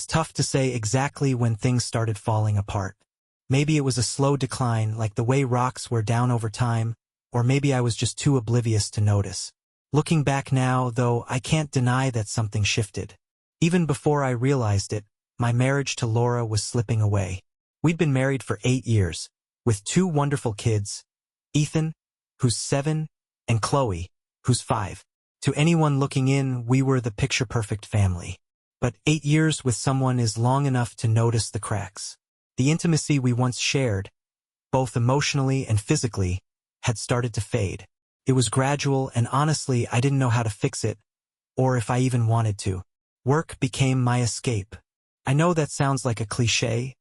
It's tough to say exactly when things started falling apart. Maybe it was a slow decline, like the way rocks wear down over time, or maybe I was just too oblivious to notice. Looking back now, though, I can't deny that something shifted. Even before I realized it, my marriage to Laura was slipping away. We'd been married for 8 years, with 2 wonderful kids, Ethan, who's 7, and Chloe, who's 5. To anyone looking in, we were the picture-perfect family. But 8 years with someone is long enough to notice the cracks. The intimacy we once shared, both emotionally and physically, had started to fade. It was gradual, and honestly, I didn't know how to fix it, or if I even wanted to. Work became my escape. I know that sounds like a cliché,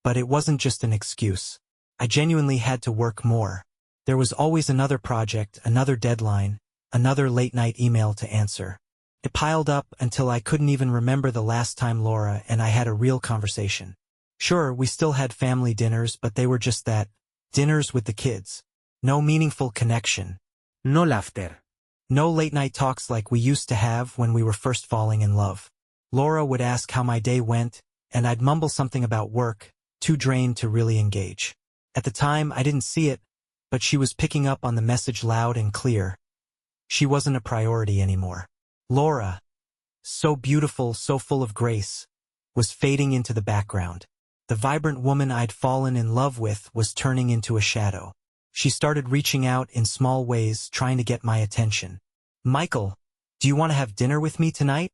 but it wasn't just an excuse. I genuinely had to work more. There was always another project, another deadline, another late-night email to answer. It piled up until I couldn't even remember the last time Laura and I had a real conversation. Sure, we still had family dinners, but they were just that, dinners with the kids. No meaningful connection. No laughter. No late-night talks like we used to have when we were first falling in love. Laura would ask how my day went, and I'd mumble something about work, too drained to really engage. At the time, I didn't see it, but she was picking up on the message loud and clear. She wasn't a priority anymore. Laura, so beautiful, so full of grace, was fading into the background. The vibrant woman I'd fallen in love with was turning into a shadow. She started reaching out in small ways, trying to get my attention. "Michael, do you want to have dinner with me tonight?"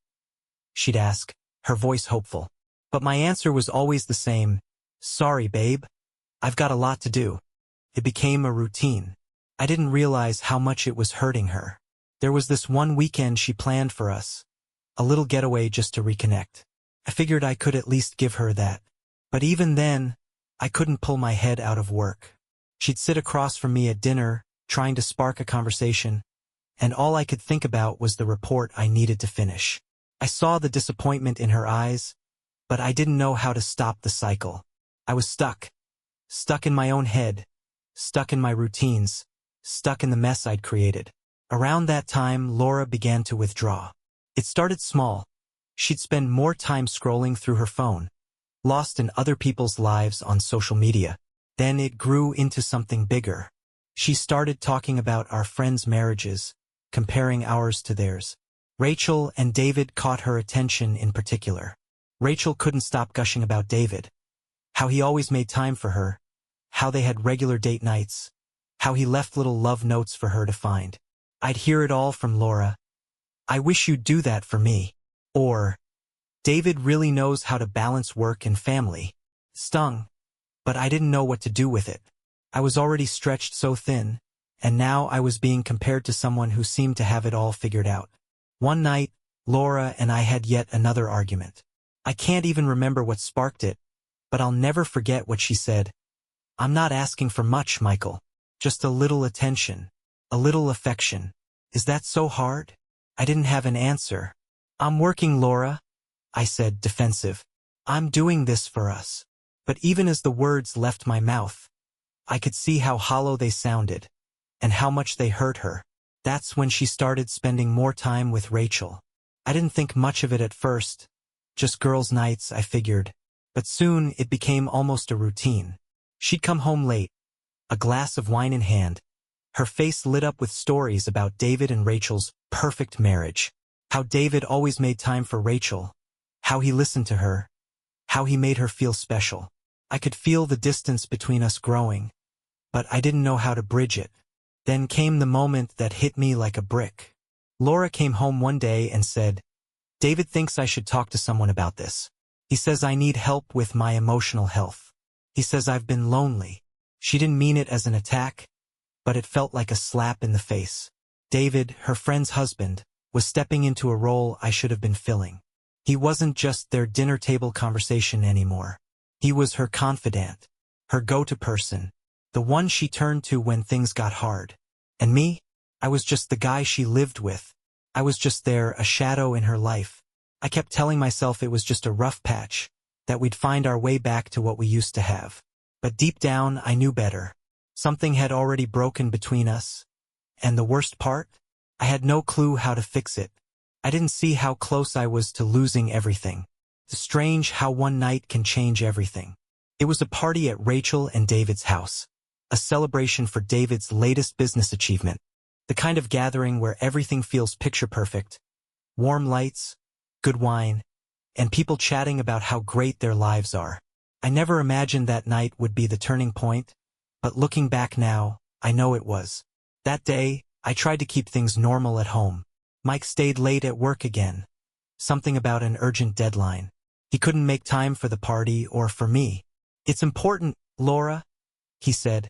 she'd ask, her voice hopeful. But my answer was always the same, "Sorry, babe. I've got a lot to do." It became a routine. I didn't realize how much it was hurting her. There was this one weekend she planned for us, a little getaway just to reconnect. I figured I could at least give her that. But even then, I couldn't pull my head out of work. She'd sit across from me at dinner, trying to spark a conversation, and all I could think about was the report I needed to finish. I saw the disappointment in her eyes, but I didn't know how to stop the cycle. I was stuck. Stuck in my own head. Stuck in my routines. Stuck in the mess I'd created. Around that time, Laura began to withdraw. It started small. She'd spend more time scrolling through her phone, lost in other people's lives on social media. Then it grew into something bigger. She started talking about our friends' marriages, comparing ours to theirs. Rachel and David caught her attention in particular. Rachel couldn't stop gushing about David. How he always made time for her. How they had regular date nights. How he left little love notes for her to find. I'd hear it all from Laura. "I wish you'd do that for me." Or, "David really knows how to balance work and family." Stung. But I didn't know what to do with it. I was already stretched so thin, and now I was being compared to someone who seemed to have it all figured out. One night, Laura and I had yet another argument. I can't even remember what sparked it, but I'll never forget what she said. "I'm not asking for much, Michael. Just a little attention. A little affection. Is that so hard?" I didn't have an answer. "I'm working, Laura," I said, defensive. "I'm doing this for us." But even as the words left my mouth, I could see how hollow they sounded, and how much they hurt her. That's when she started spending more time with Rachel. I didn't think much of it at first, just girls' nights, I figured. But soon it became almost a routine. She'd come home late, a glass of wine in hand, her face lit up with stories about David and Rachel's perfect marriage. How David always made time for Rachel, how he listened to her, how he made her feel special. I could feel the distance between us growing, but I didn't know how to bridge it. Then came the moment that hit me like a brick. Laura came home one day and said, "David thinks I should talk to someone about this. He says I need help with my emotional health. He says I've been lonely." She didn't mean it as an attack, but it felt like a slap in the face. David, her friend's husband, was stepping into a role I should have been filling. He wasn't just their dinner table conversation anymore. He was her confidant, her go-to person, the one she turned to when things got hard. And me? I was just the guy she lived with. I was just there, a shadow in her life. I kept telling myself it was just a rough patch, that we'd find our way back to what we used to have. But deep down, I knew better. Something had already broken between us. And the worst part? I had no clue how to fix it. I didn't see how close I was to losing everything. Strange how one night can change everything. It was a party at Rachel and David's house. A celebration for David's latest business achievement. The kind of gathering where everything feels picture-perfect. Warm lights, good wine, and people chatting about how great their lives are. I never imagined that night would be the turning point, but looking back now, I know it was. That day, I tried to keep things normal at home. Mike stayed late at work again. Something about an urgent deadline. He couldn't make time for the party or for me. "It's important, Laura," he said,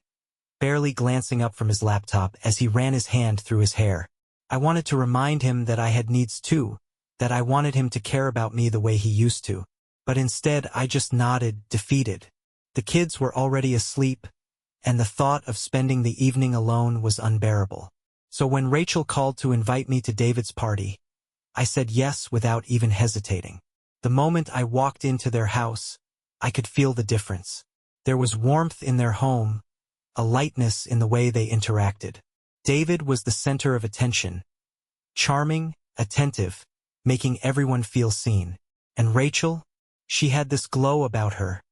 barely glancing up from his laptop as he ran his hand through his hair. I wanted to remind him that I had needs too, that I wanted him to care about me the way he used to. But instead I just nodded, defeated. The kids were already asleep, and the thought of spending the evening alone was unbearable. So when Rachel called to invite me to David's party, I said yes without even hesitating. The moment I walked into their house, I could feel the difference. There was warmth in their home, a lightness in the way they interacted. David was the center of attention, charming, attentive, making everyone feel seen. And Rachel, she had this glow about her,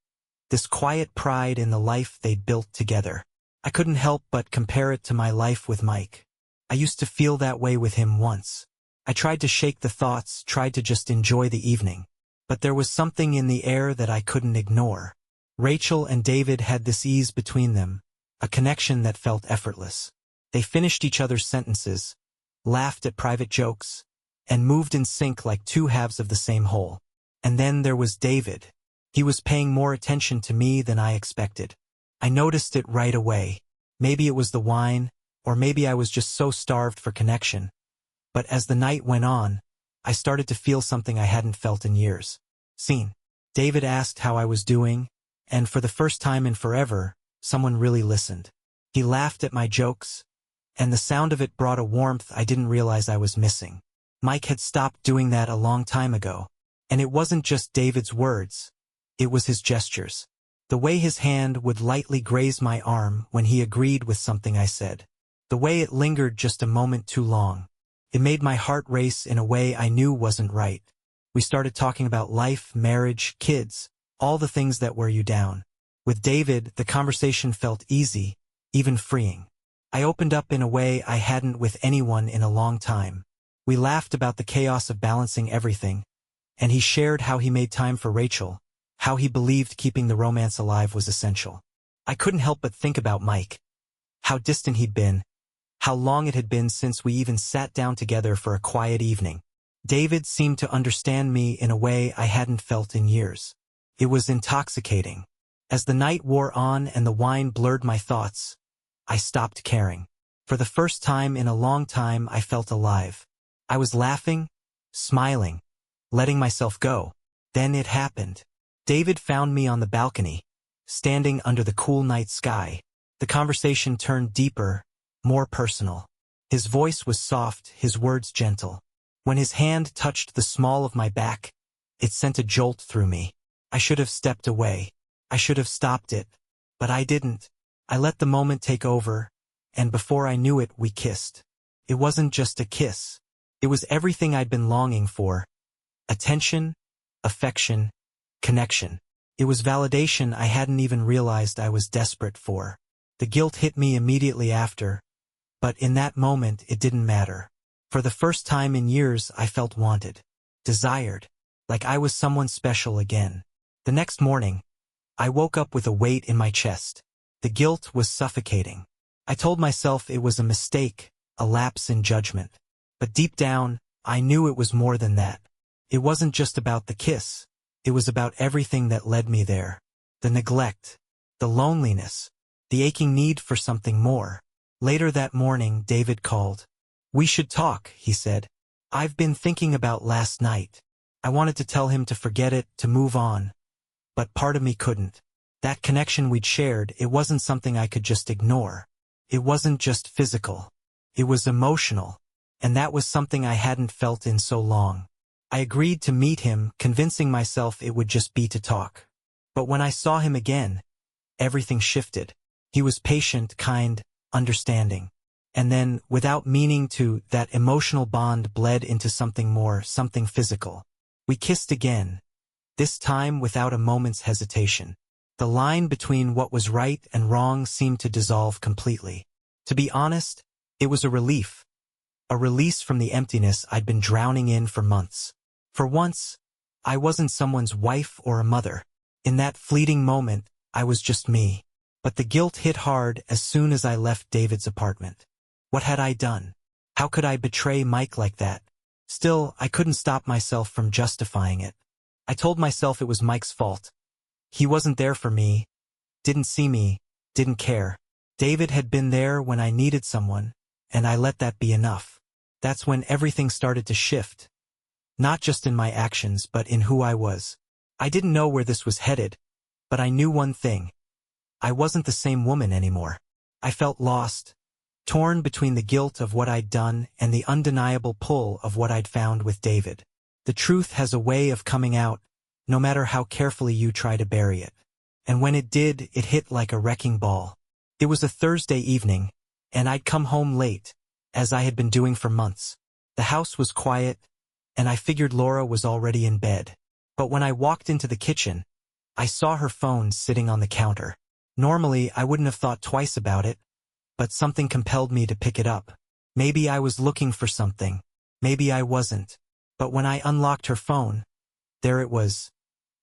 this quiet pride in the life they'd built together. I couldn't help but compare it to my life with Mike. I used to feel that way with him once. I tried to shake the thoughts, tried to just enjoy the evening. But there was something in the air that I couldn't ignore. Rachel and David had this ease between them, a connection that felt effortless. They finished each other's sentences, laughed at private jokes, and moved in sync like two halves of the same whole. And then there was David. He was paying more attention to me than I expected. I noticed it right away. Maybe it was the wine, or maybe I was just so starved for connection. But as the night went on, I started to feel something I hadn't felt in years. Seen. David asked how I was doing, and for the first time in forever, someone really listened. He laughed at my jokes, and the sound of it brought a warmth I didn't realize I was missing. Mike had stopped doing that a long time ago. And it wasn't just David's words, it was his gestures. The way his hand would lightly graze my arm when he agreed with something I said. The way it lingered just a moment too long. It made my heart race in a way I knew wasn't right. We started talking about life, marriage, kids, all the things that wear you down. With David, the conversation felt easy, even freeing. I opened up in a way I hadn't with anyone in a long time. We laughed about the chaos of balancing everything, and he shared how he made time for Rachel, how he believed keeping the romance alive was essential. I couldn't help but think about Mike. How distant he'd been, how long it had been since we even sat down together for a quiet evening. David seemed to understand me in a way I hadn't felt in years. It was intoxicating. As the night wore on and the wine blurred my thoughts, I stopped caring. For the first time in a long time, I felt alive. I was laughing, smiling, letting myself go. Then it happened. David found me on the balcony, standing under the cool night sky. The conversation turned deeper, more personal. His voice was soft, his words gentle. When his hand touched the small of my back, it sent a jolt through me. I should have stepped away. I should have stopped it. But I didn't. I let the moment take over, and before I knew it, we kissed. It wasn't just a kiss. It was everything I'd been longing for. Attention, affection, connection. It was validation I hadn't even realized I was desperate for. The guilt hit me immediately after, but in that moment it didn't matter. For the first time in years I felt wanted, desired, like I was someone special again. The next morning, I woke up with a weight in my chest. The guilt was suffocating. I told myself it was a mistake, a lapse in judgment. But deep down, I knew it was more than that. It wasn't just about the kiss. It was about everything that led me there. The neglect, the loneliness, the aching need for something more. Later that morning, David called. "We should talk," he said. "I've been thinking about last night." I wanted to tell him to forget it, to move on. But part of me couldn't. That connection we'd shared, it wasn't something I could just ignore. It wasn't just physical. It was emotional. And that was something I hadn't felt in so long. I agreed to meet him, convincing myself it would just be to talk. But when I saw him again, everything shifted. He was patient, kind, understanding. And then, without meaning to, that emotional bond bled into something more, something physical. We kissed again. this time without a moment's hesitation. The line between what was right and wrong seemed to dissolve completely. To be honest, it was a relief. A release from the emptiness I'd been drowning in for months. For once, I wasn't someone's wife or a mother. In that fleeting moment, I was just me. But the guilt hit hard as soon as I left David's apartment. What had I done? How could I betray Mike like that? Still, I couldn't stop myself from justifying it. I told myself it was Mike's fault. He wasn't there for me, didn't see me, didn't care. David had been there when I needed someone, and I let that be enough. That's when everything started to shift. Not just in my actions, but in who I was. I didn't know where this was headed, but I knew one thing. I wasn't the same woman anymore. I felt lost, torn between the guilt of what I'd done and the undeniable pull of what I'd found with David. The truth has a way of coming out, no matter how carefully you try to bury it. And when it did, it hit like a wrecking ball. It was a Thursday evening, and I'd come home late, as I had been doing for months. The house was quiet, and I figured Laura was already in bed. But when I walked into the kitchen, I saw her phone sitting on the counter. Normally, I wouldn't have thought twice about it, but something compelled me to pick it up. Maybe I was looking for something. Maybe I wasn't. But when I unlocked her phone, there it was.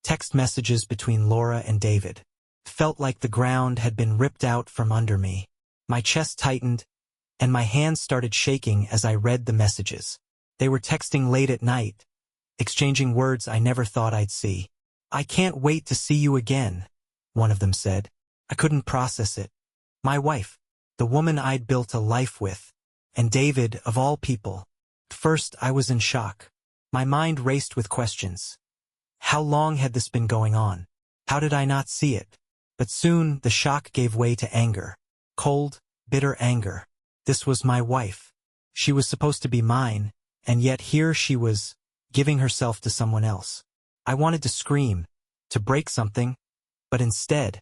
Text messages between Laura and David. Felt like the ground had been ripped out from under me. My chest tightened, and my hands started shaking as I read the messages. They were texting late at night, exchanging words I never thought I'd see. "I can't wait to see you again," one of them said. I couldn't process it. My wife, the woman I'd built a life with, and David, of all people. At first, I was in shock. My mind raced with questions. How long had this been going on? How did I not see it? But soon, the shock gave way to anger. Cold, bitter anger. This was my wife. She was supposed to be mine, and yet here she was, giving herself to someone else. I wanted to scream, to break something, but instead,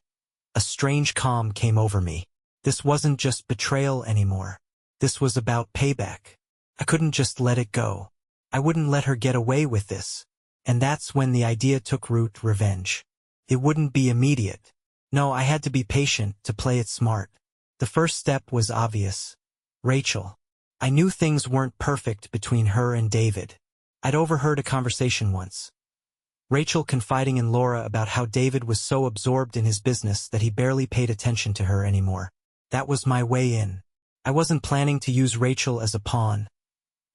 a strange calm came over me. This wasn't just betrayal anymore. This was about payback. I couldn't just let it go. I wouldn't let her get away with this. And that's when the idea took root: revenge. It wouldn't be immediate. No, I had to be patient, to play it smart. The first step was obvious. Rachel. I knew things weren't perfect between her and David. I'd overheard a conversation once. Rachel confiding in Laura about how David was so absorbed in his business that he barely paid attention to her anymore. That was my way in. I wasn't planning to use Rachel as a pawn.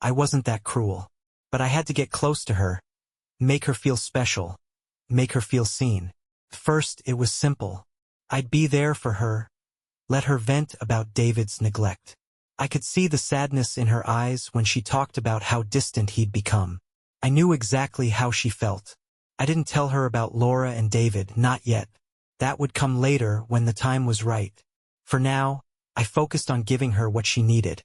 I wasn't that cruel. But I had to get close to her, make her feel special, make her feel seen. First, it was simple. I'd be there for her, let her vent about David's neglect. I could see the sadness in her eyes when she talked about how distant he'd become. I knew exactly how she felt. I didn't tell her about Laura and David, not yet. That would come later when the time was right. For now, I focused on giving her what she needed.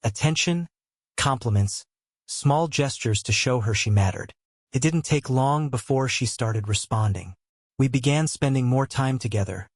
Attention, compliments, small gestures to show her she mattered. It didn't take long before she started responding. We began spending more time together,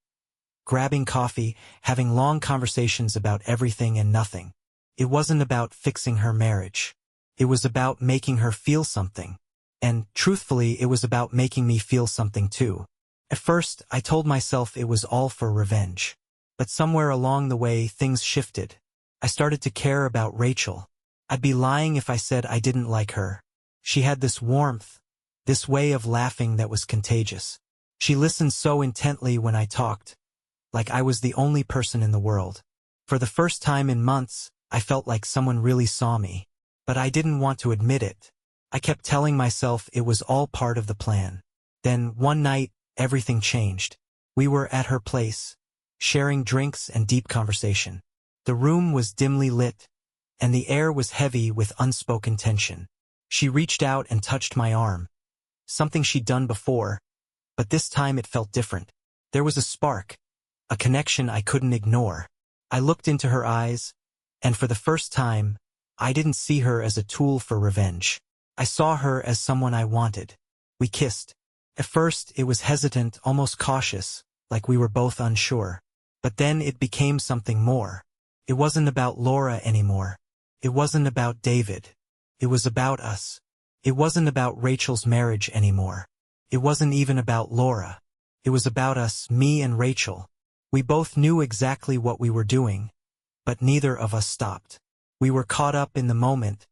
grabbing coffee, having long conversations about everything and nothing. It wasn't about fixing her marriage. It was about making her feel something. And, truthfully, it was about making me feel something too. At first, I told myself it was all for revenge. But somewhere along the way, things shifted. I started to care about Rachel. I'd be lying if I said I didn't like her. She had this warmth, this way of laughing that was contagious. She listened so intently when I talked, like I was the only person in the world. For the first time in months, I felt like someone really saw me. But I didn't want to admit it. I kept telling myself it was all part of the plan. Then, one night, everything changed. We were at her place, sharing drinks and deep conversation. The room was dimly lit, and the air was heavy with unspoken tension. She reached out and touched my arm. Something she'd done before, but this time it felt different. There was a spark, a connection I couldn't ignore. I looked into her eyes, and for the first time, I didn't see her as a tool for revenge. I saw her as someone I wanted. We kissed. At first, it was hesitant, almost cautious, like we were both unsure. But then it became something more. It wasn't about Laura anymore. It wasn't about David. It was about us. It wasn't about Rachel's marriage anymore. It wasn't even about Laura. It was about us, me and Rachel. We both knew exactly what we were doing, but neither of us stopped. We were caught up in the moment,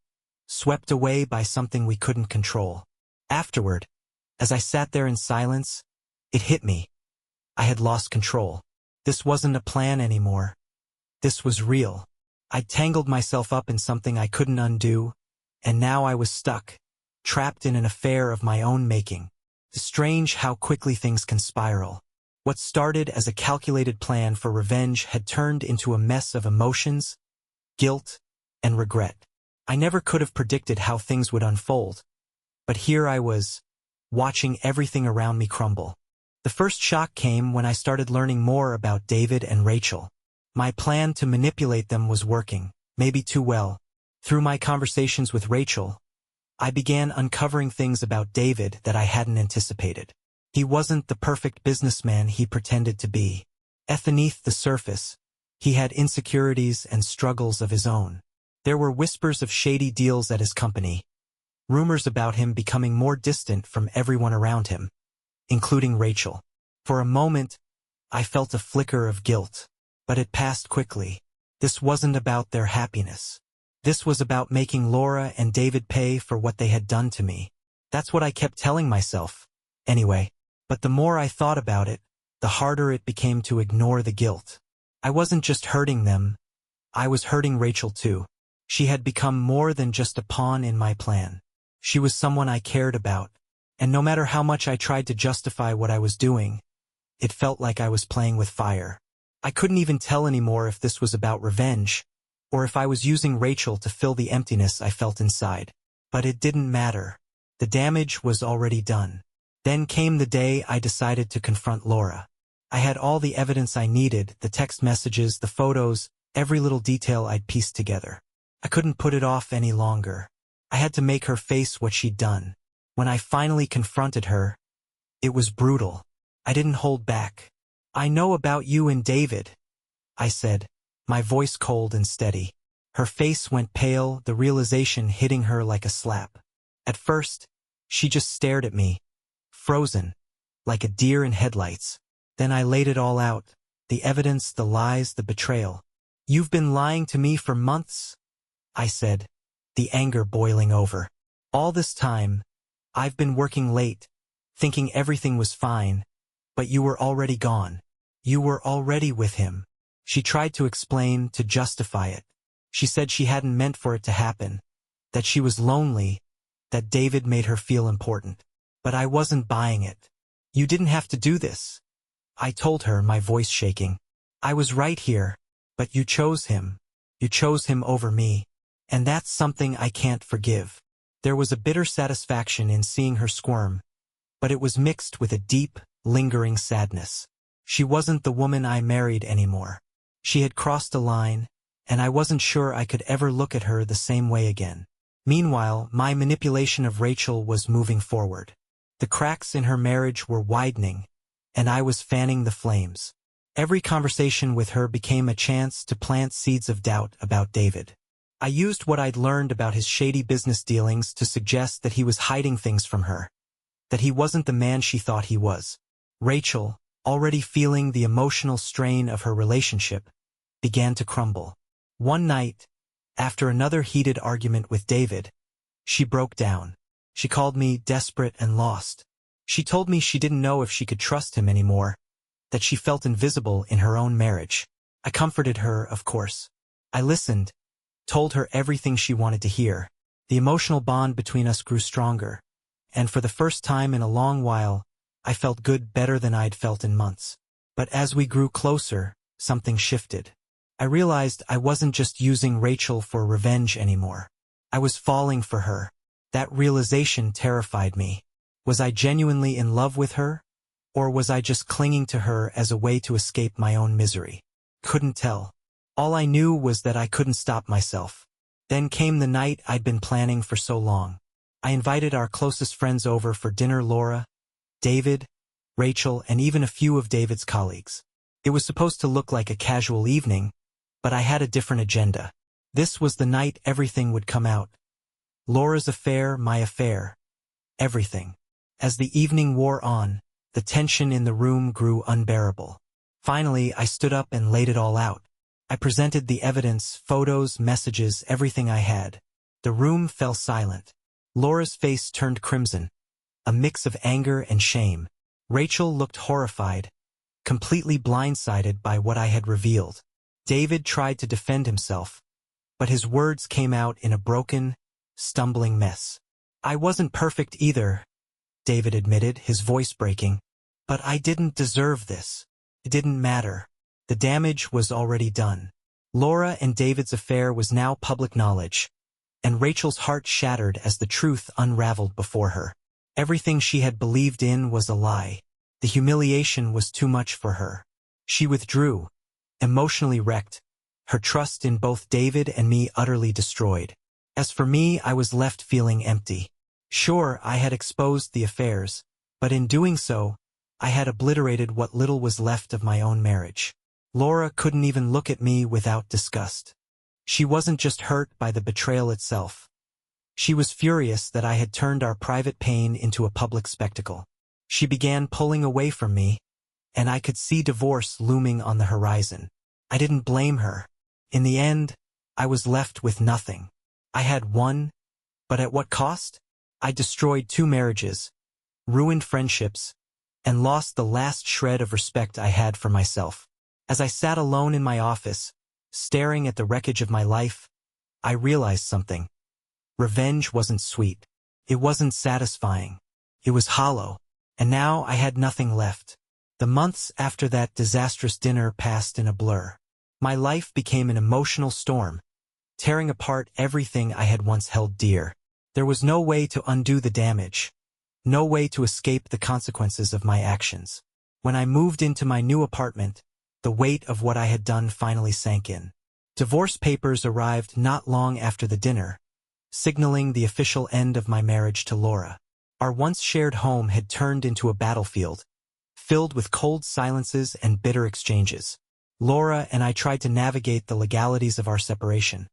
swept away by something we couldn't control. Afterward, as I sat there in silence, it hit me. I had lost control. This wasn't a plan anymore. This was real. I'd tangled myself up in something I couldn't undo, and now I was stuck, trapped in an affair of my own making. It's strange how quickly things can spiral. What started as a calculated plan for revenge had turned into a mess of emotions, guilt, and regret. I never could have predicted how things would unfold, but here I was, watching everything around me crumble. The first shock came when I started learning more about David and Rachel. My plan to manipulate them was working, maybe too well. Through my conversations with Rachel, I began uncovering things about David that I hadn't anticipated. He wasn't the perfect businessman he pretended to be. Beneath the surface, he had insecurities and struggles of his own. There were whispers of shady deals at his company, rumors about him becoming more distant from everyone around him, including Rachel. For a moment, I felt a flicker of guilt, but it passed quickly. This wasn't about their happiness. This was about making Laura and David pay for what they had done to me. That's what I kept telling myself, anyway. But the more I thought about it, the harder it became to ignore the guilt. I wasn't just hurting them, I was hurting Rachel too. She had become more than just a pawn in my plan. She was someone I cared about, and no matter how much I tried to justify what I was doing, it felt like I was playing with fire. I couldn't even tell anymore if this was about revenge, or if I was using Rachel to fill the emptiness I felt inside. But it didn't matter. The damage was already done. Then came the day I decided to confront Laura. I had all the evidence I needed, the text messages, the photos, every little detail I'd pieced together. I couldn't put it off any longer. I had to make her face what she'd done. When I finally confronted her, it was brutal. I didn't hold back. "I know about you and David," I said, my voice cold and steady. Her face went pale, the realization hitting her like a slap. At first, she just stared at me, frozen, like a deer in headlights. Then I laid it all out, the evidence, the lies, the betrayal. "You've been lying to me for months," I said, the anger boiling over. "All this time, I've been working late, thinking everything was fine, but you were already gone. You were already with him." She tried to explain, to justify it. She said she hadn't meant for it to happen, that she was lonely, that David made her feel important. But I wasn't buying it. "You didn't have to do this," I told her, my voice shaking. "I was right here, but you chose him. You chose him over me. And that's something I can't forgive." There was a bitter satisfaction in seeing her squirm, but it was mixed with a deep, lingering sadness. She wasn't the woman I married anymore. She had crossed a line, and I wasn't sure I could ever look at her the same way again. Meanwhile, my manipulation of Rachel was moving forward. The cracks in her marriage were widening, and I was fanning the flames. Every conversation with her became a chance to plant seeds of doubt about David. I used what I'd learned about his shady business dealings to suggest that he was hiding things from her, that he wasn't the man she thought he was. Rachel, already feeling the emotional strain of her relationship, began to crumble. One night, after another heated argument with David, she broke down. She called me desperate and lost. She told me she didn't know if she could trust him anymore, that she felt invisible in her own marriage. I comforted her, of course. I listened, told her everything she wanted to hear. The emotional bond between us grew stronger, and for the first time in a long while, I felt good, better than I'd felt in months. But as we grew closer, something shifted. I realized I wasn't just using Rachel for revenge anymore. I was falling for her. That realization terrified me. Was I genuinely in love with her, or was I just clinging to her as a way to escape my own misery? Couldn't tell. All I knew was that I couldn't stop myself. Then came the night I'd been planning for so long. I invited our closest friends over for dinner: Laura, David, Rachel, and even a few of David's colleagues. It was supposed to look like a casual evening, but I had a different agenda. This was the night everything would come out. Laura's affair, my affair. Everything. As the evening wore on, the tension in the room grew unbearable. Finally, I stood up and laid it all out. I presented the evidence, photos, messages, everything I had. The room fell silent. Laura's face turned crimson, a mix of anger and shame. Rachel looked horrified, completely blindsided by what I had revealed. David tried to defend himself, but his words came out in a broken, stumbling mess. I wasn't perfect either, David admitted, his voice breaking. But I didn't deserve this. It didn't matter. The damage was already done. Laura and David's affair was now public knowledge, and Rachel's heart shattered as the truth unraveled before her. Everything she had believed in was a lie. The humiliation was too much for her. She withdrew, emotionally wrecked, her trust in both David and me utterly destroyed. As for me, I was left feeling empty. Sure, I had exposed the affairs, but in doing so, I had obliterated what little was left of my own marriage. Laura couldn't even look at me without disgust. She wasn't just hurt by the betrayal itself. She was furious that I had turned our private pain into a public spectacle. She began pulling away from me, and I could see divorce looming on the horizon. I didn't blame her. In the end, I was left with nothing. I had won, but at what cost? I destroyed 2 marriages, ruined friendships, and lost the last shred of respect I had for myself. As I sat alone in my office, staring at the wreckage of my life, I realized something. Revenge wasn't sweet. It wasn't satisfying. It was hollow. And now I had nothing left. The months after that disastrous dinner passed in a blur. My life became an emotional storm, tearing apart everything I had once held dear. There was no way to undo the damage, no way to escape the consequences of my actions. When I moved into my new apartment, the weight of what I had done finally sank in. Divorce papers arrived not long after the dinner, signaling the official end of my marriage to Laura. Our once shared home had turned into a battlefield, filled with cold silences and bitter exchanges. Laura and I tried to navigate the legalities of our separation.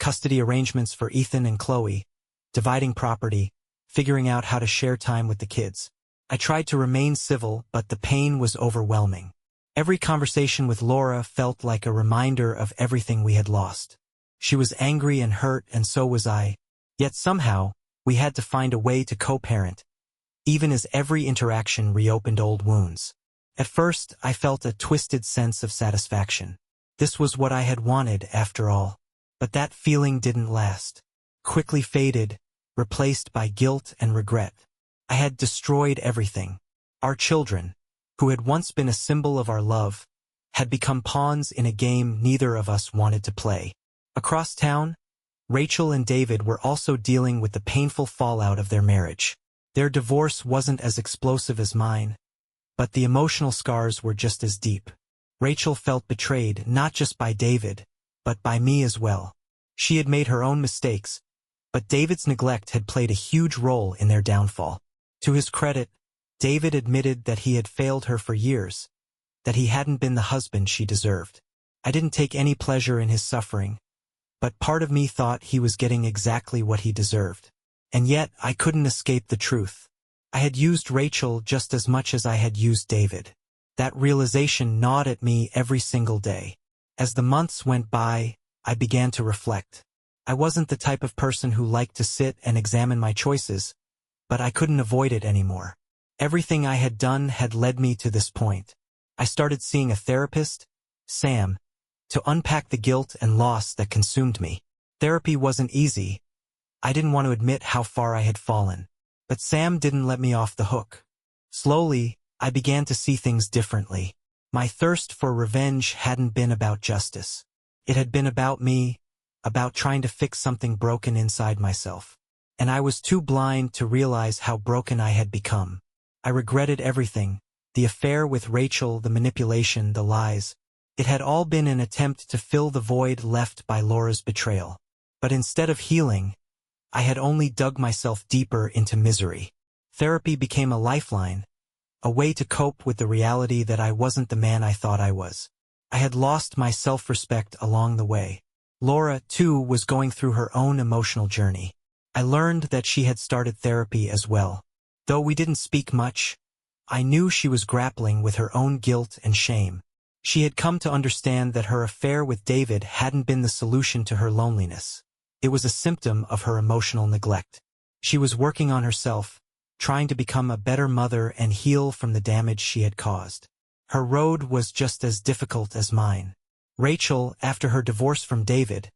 Custody arrangements for Ethan and Chloe, dividing property, figuring out how to share time with the kids. I tried to remain civil, but the pain was overwhelming. Every conversation with Laura felt like a reminder of everything we had lost. She was angry and hurt, and so was I. Yet somehow, we had to find a way to co-parent, even as every interaction reopened old wounds. At first, I felt a twisted sense of satisfaction. This was what I had wanted, after all. But that feeling didn't last. Quickly faded, replaced by guilt and regret. I had destroyed everything. Our children, who had once been a symbol of our love, had become pawns in a game neither of us wanted to play. Across town, Rachel and David were also dealing with the painful fallout of their marriage. Their divorce wasn't as explosive as mine, but the emotional scars were just as deep. Rachel felt betrayed not just by David, but by me as well. She had made her own mistakes, but David's neglect had played a huge role in their downfall. To his credit, David admitted that he had failed her for years, that he hadn't been the husband she deserved. I didn't take any pleasure in his suffering, but part of me thought he was getting exactly what he deserved. And yet, I couldn't escape the truth. I had used Rachel just as much as I had used David. That realization gnawed at me every single day. As the months went by, I began to reflect. I wasn't the type of person who liked to sit and examine my choices, but I couldn't avoid it anymore. Everything I had done had led me to this point. I started seeing a therapist, Sam, to unpack the guilt and loss that consumed me. Therapy wasn't easy. I didn't want to admit how far I had fallen. But Sam didn't let me off the hook. Slowly, I began to see things differently. My thirst for revenge hadn't been about justice. It had been about me, about trying to fix something broken inside myself. And I was too blind to realize how broken I had become. I regretted everything, the affair with Rachel, the manipulation, the lies. It had all been an attempt to fill the void left by Laura's betrayal. But instead of healing, I had only dug myself deeper into misery. Therapy became a lifeline, a way to cope with the reality that I wasn't the man I thought I was. I had lost my self-respect along the way. Laura, too, was going through her own emotional journey. I learned that she had started therapy as well. Though we didn't speak much, I knew she was grappling with her own guilt and shame. She had come to understand that her affair with David hadn't been the solution to her loneliness. It was a symptom of her emotional neglect. She was working on herself, trying to become a better mother and heal from the damage she had caused. Her road was just as difficult as mine. Rachel, after her divorce from David,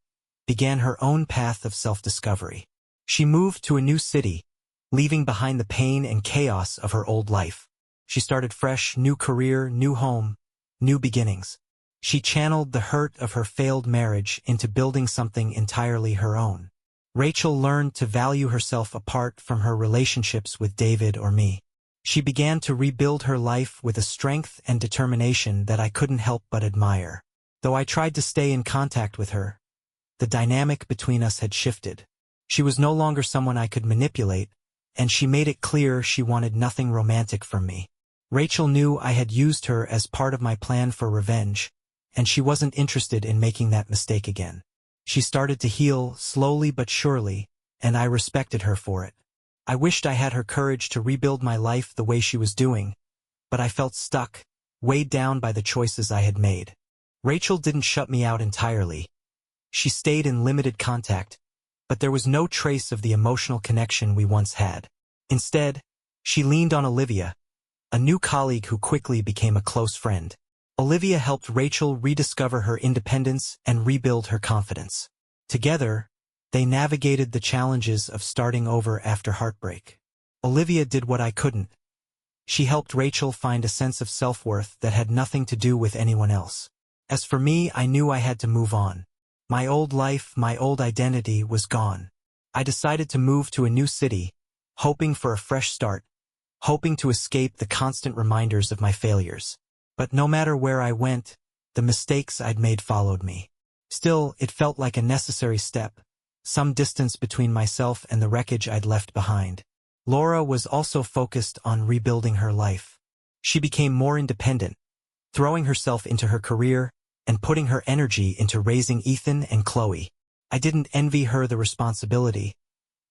began her own path of self-discovery. She moved to a new city, leaving behind the pain and chaos of her old life. She started fresh, new career, new home, new beginnings. She channeled the hurt of her failed marriage into building something entirely her own. Rachel learned to value herself apart from her relationships with David or me. She began to rebuild her life with a strength and determination that I couldn't help but admire. Though I tried to stay in contact with her, the dynamic between us had shifted. She was no longer someone I could manipulate, and she made it clear she wanted nothing romantic from me. Rachel knew I had used her as part of my plan for revenge, and she wasn't interested in making that mistake again. She started to heal slowly but surely, and I respected her for it. I wished I had her courage to rebuild my life the way she was doing, but I felt stuck, weighed down by the choices I had made. Rachel didn't shut me out entirely. She stayed in limited contact, but there was no trace of the emotional connection we once had. Instead, she leaned on Olivia, a new colleague who quickly became a close friend. Olivia helped Rachel rediscover her independence and rebuild her confidence. Together, they navigated the challenges of starting over after heartbreak. Olivia did what I couldn't. She helped Rachel find a sense of self-worth that had nothing to do with anyone else. As for me, I knew I had to move on. My old life, my old identity was gone. I decided to move to a new city, hoping for a fresh start, hoping to escape the constant reminders of my failures. But no matter where I went, the mistakes I'd made followed me. Still, it felt like a necessary step, some distance between myself and the wreckage I'd left behind. Laura was also focused on rebuilding her life. She became more independent, throwing herself into her career and putting her energy into raising Ethan and Chloe. I didn't envy her the responsibility,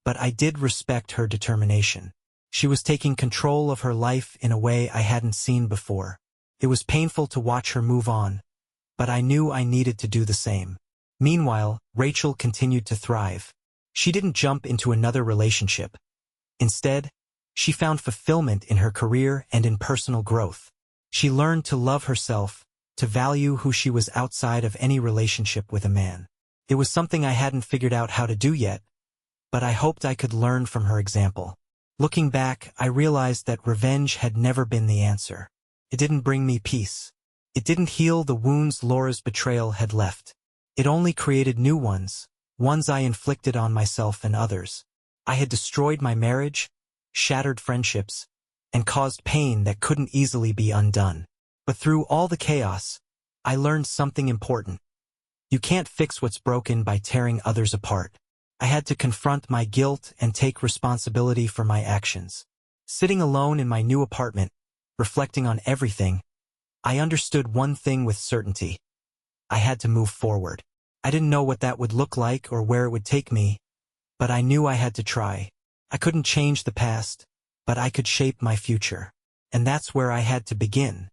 but I did respect her determination. She was taking control of her life in a way I hadn't seen before. It was painful to watch her move on, but I knew I needed to do the same. Meanwhile, Rachel continued to thrive. She didn't jump into another relationship. Instead, she found fulfillment in her career and in personal growth. She learned to love herself, to value who she was outside of any relationship with a man. It was something I hadn't figured out how to do yet, but I hoped I could learn from her example. Looking back, I realized that revenge had never been the answer. It didn't bring me peace. It didn't heal the wounds Laura's betrayal had left. It only created new ones I inflicted on myself and others. I had destroyed my marriage, shattered friendships, and caused pain that couldn't easily be undone. But through all the chaos, I learned something important. You can't fix what's broken by tearing others apart. I had to confront my guilt and take responsibility for my actions. Sitting alone in my new apartment, reflecting on everything, I understood one thing with certainty. I had to move forward. I didn't know what that would look like or where it would take me, but I knew I had to try. I couldn't change the past, but I could shape my future. And that's where I had to begin.